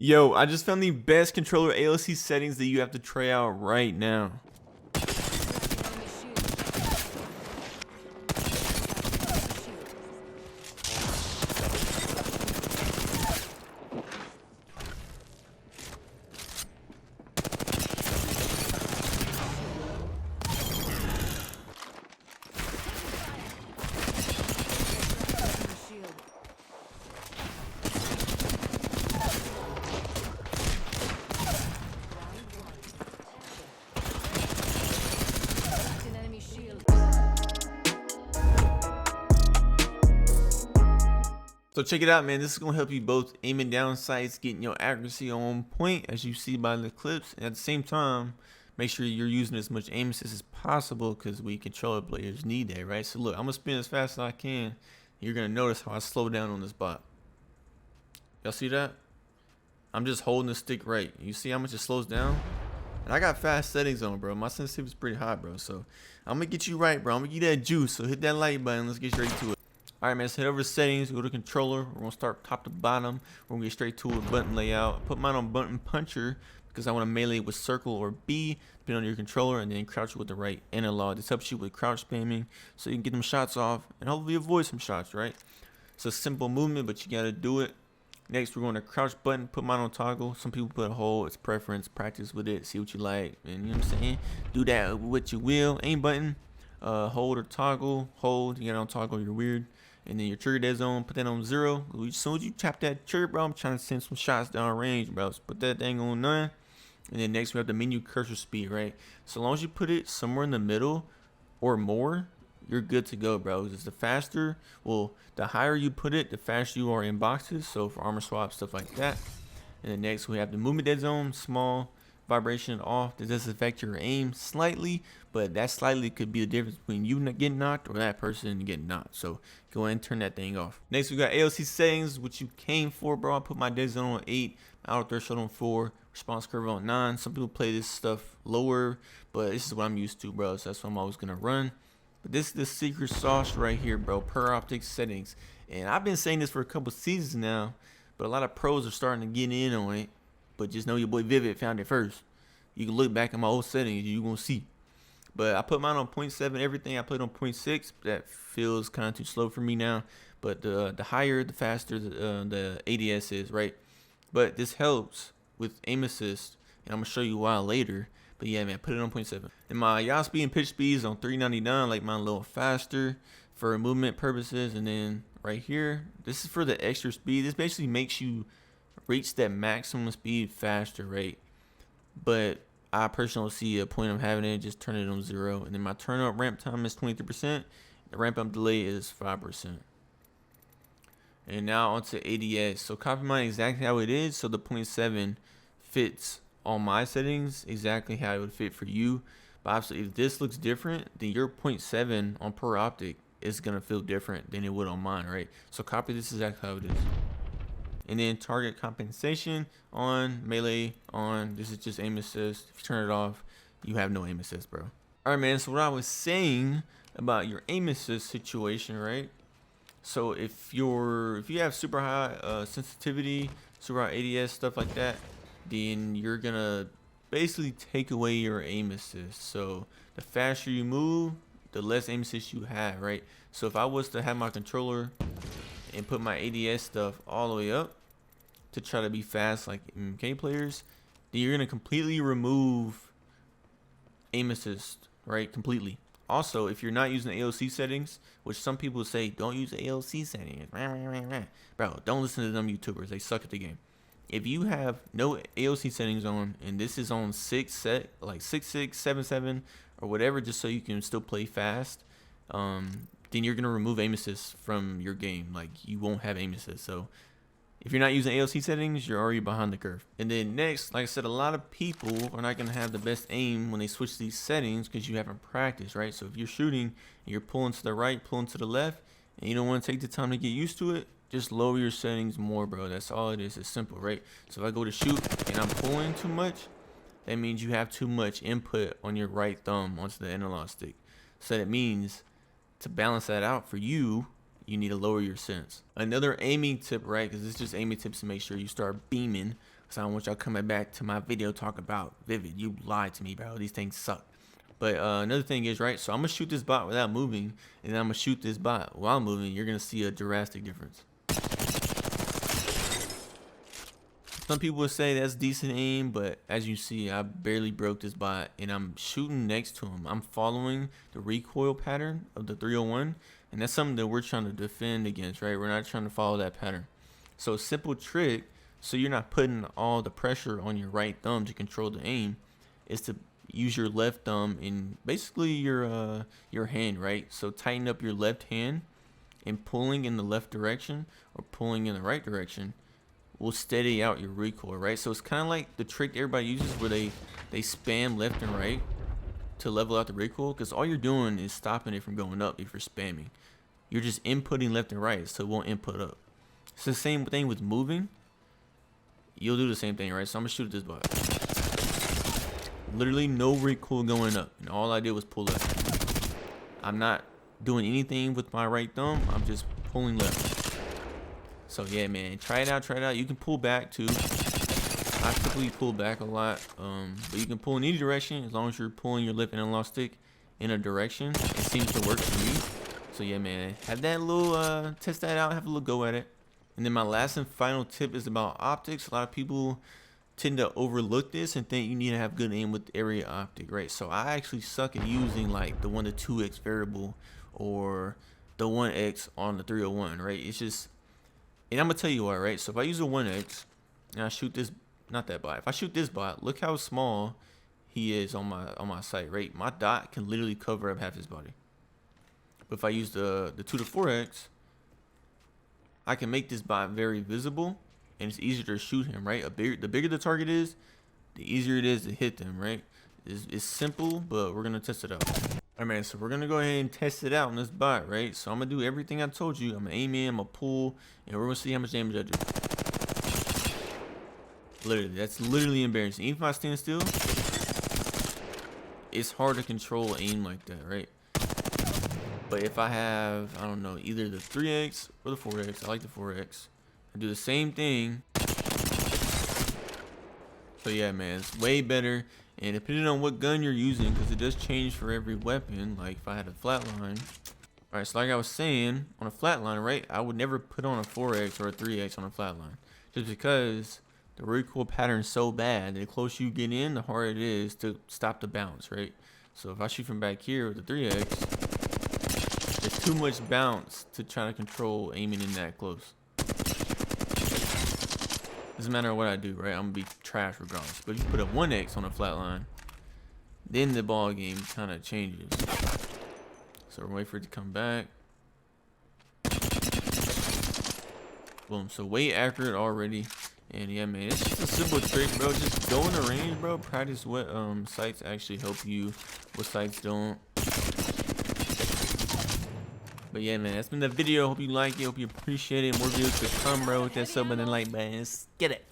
Yo, I just found the best controller ALC settings that you have to try out right now. So check it out, man. This is going to help you both aiming down sights, getting your accuracy on point, as you see by the clips. And at the same time, make sure you're using as much aim assist as possible because we controller players need that, right? So look, I'm going to spin as fast as I can. You're going to notice how I slow down on this bot. Y'all see that? I'm just holding the stick right. You see how much it slows down? And I got fast settings on, bro. My sensitivity is pretty high, bro. So I'm going to get you right, bro. I'm going to give you that juice. So hit that like button. Let's get straight to it. Alright, man, so head over to settings, go to controller. We're going to start top to bottom. We're going to get straight to it, button layout. Put mine on button puncher because I want to melee with circle or B, depending on your controller, and then crouch with the right analog. This helps you with crouch spamming so you can get them shots off and hopefully avoid some shots, right? So simple movement, but you got to do it. Next, we're going to crouch button, put mine on toggle. Some people put a hold, it's preference, practice with it, see what you like, and you know what I'm saying? Do that with what you will. Aim button, hold or toggle, hold, you got it on toggle, you're weird. And then your trigger dead zone, put that on 0. As soon as you tap that trigger, bro, I'm trying to send some shots down range, bro. So put that thing on 9. And then next we have the menu cursor speed, right? So long as you put it somewhere in the middle or more, you're good to go, bro. It's the faster, well, the higher you put it, the faster you are in boxes. So for armor swap, stuff like that. And then next we have the movement dead zone, small, vibration off. Does this affect your aim slightly? But that slightly could be the difference between you getting knocked or that person getting knocked. So go ahead and turn that thing off. Next we got ALC settings, which you came for, bro. I put my dead zone on 8, auto threshold on 4, response curve on 9. Some people play this stuff lower, but this is what I'm used to, bro. So that's what I'm always gonna run. But this is the secret sauce right here, bro. Per-optic settings. And I've been saying this for a couple seasons now, but a lot of pros are starting to get in on it. But just know your boy Vivid found it first. You can look back at my old settings, you're gonna see. But I put mine on 0.7, everything I played on 0.6. That feels kind of too slow for me now. But the higher, the faster the ADS is, right? But this helps with aim assist, and I'm gonna show you why later. But yeah, man, put it on 0.7. And my yaw speed and pitch speed is on 399, like mine a little faster for movement purposes. And then right here, this is for the extra speed. This basically makes you reach that maximum speed faster, right? But I personally see a point of having it, just turn it on 0. And then my turn up ramp time is 23%. The ramp up delay is 5%. And now onto ADS. So copy mine exactly how it is. So the 0.7 fits all my settings exactly how it would fit for you. But obviously, if this looks different, then your 0.7 on per-optic is going to feel different than it would on mine, right? So copy this exactly how it is. And then target compensation on, melee on. This is just aim assist. If you turn it off, you have no aim assist, bro. All right, man. So what I was saying about your aim assist situation, right? So if you have super high sensitivity, super high ADS, stuff like that, then you're gonna basically take away your aim assist. So the faster you move, the less aim assist you have, right? So if I was to have my controller and put my ADS stuff all the way up to try to be fast like MK players, then you're gonna completely remove aim assist, right? Completely. Also, if you're not using the ALC settings, which some people say don't use the ALC settings, bro, don't listen to them YouTubers. They suck at the game. If you have no ALC settings on, and this is on 6.6, 7.7, or whatever, just so you can still play fast, then you're gonna remove aim assist from your game. Like, you won't have aim assist. So if you're not using ALC settings, you're already behind the curve. And then next, like I said, a lot of people are not gonna have the best aim when they switch these settings because you haven't practiced, right? So if you're shooting and you're pulling to the right, pulling to the left, and you don't want to take the time to get used to it, just lower your settings more, bro. That's all it is. It's simple, right? So if I go to shoot and I'm pulling too much, that means you have too much input on your right thumb onto the analog stick. So that means to balance that out for you, you need to lower your sense. Another aiming tip, right? Because it's just aiming tips to make sure you start beaming. Cause I don't want y'all coming back to my video talking about Vivid. You lied to me, bro. These things suck. But another thing is, right, so I'm gonna shoot this bot without moving, and then I'm gonna shoot this bot while moving. You're gonna see a drastic difference. Some people would say that's decent aim, but as you see, I barely broke this bot, and I'm shooting next to him. I'm following the recoil pattern of the 301, and that's something that we're trying to defend against, right? We're not trying to follow that pattern. So a simple trick, so you're not putting all the pressure on your right thumb to control the aim, is to use your left thumb in basically your hand, right? So tighten up your left hand, and pulling in the left direction or pulling in the right direction will steady out your recoil, right? So it's kind of like the trick everybody uses where they spam left and right to level out the recoil, because all you're doing is stopping it from going up. If you're spamming, you're just inputting left and right, so it won't input up. It's the same thing with moving. You'll do the same thing, right? So I'm gonna shoot this bot. Literally no recoil going up, and all I did was pull left. I'm not doing anything with my right thumb. I'm just pulling left. So yeah, man, try it out. You can pull back too. I typically pull back a lot, but you can pull in any direction as long as you're pulling your left analog stick in a direction. It seems to work for me. So yeah, man, have that little test that out, have a little go at it. And then my last and final tip is about optics. A lot of people tend to overlook this and think you need to have good aim with area optic, right? So I actually suck at using like the 1 to 2x variable or the 1x on the 301, right? It's just, and I'm gonna tell you why, right? So if I use a 1x and I shoot this, not that bot, if I shoot this bot, look how small he is on my sight, right? My dot can literally cover up half his body. But if I use the 2 to 4x, I can make this bot very visible, and it's easier to shoot him, right? The bigger the target is, the easier it is to hit them, right? It's simple, but we're gonna test it out. Alright, man, so we're gonna go ahead and test it out on this bot, right? So I'm gonna do everything I told you. I'm gonna aim in, I'm gonna pull, and we're gonna see how much damage I do. Literally, that's literally embarrassing. Even if I stand still, it's hard to control aim like that, right? But if I have, I don't know, either the 3x or the 4x, I like the 4x, I do the same thing. So yeah, man, it's way better. And depending on what gun you're using, because it does change for every weapon. Like if I had a flatline, all right, so like I was saying, on a flatline, right, I would never put on a 4x or a 3x on a flatline, just because the recoil pattern is so bad that the closer you get in, the harder it is to stop the bounce, right? So if I shoot from back here with the 3x, there's too much bounce to try to control aiming in that close. Doesn't matter what I do, right? I'm gonna be trash regardless. But if you put a 1x on a flat line, then the ball game kind of changes. So we're waiting for it to come back. Boom. So way accurate already. And yeah, man, it's just a simple trick, bro. Just go in the range, bro. Practice what sights actually help you, what sights don't. But yeah, man, that's been the video. Hope you like it. Hope you appreciate it. More videos to come, bro. With that sub and like button. Let's get it.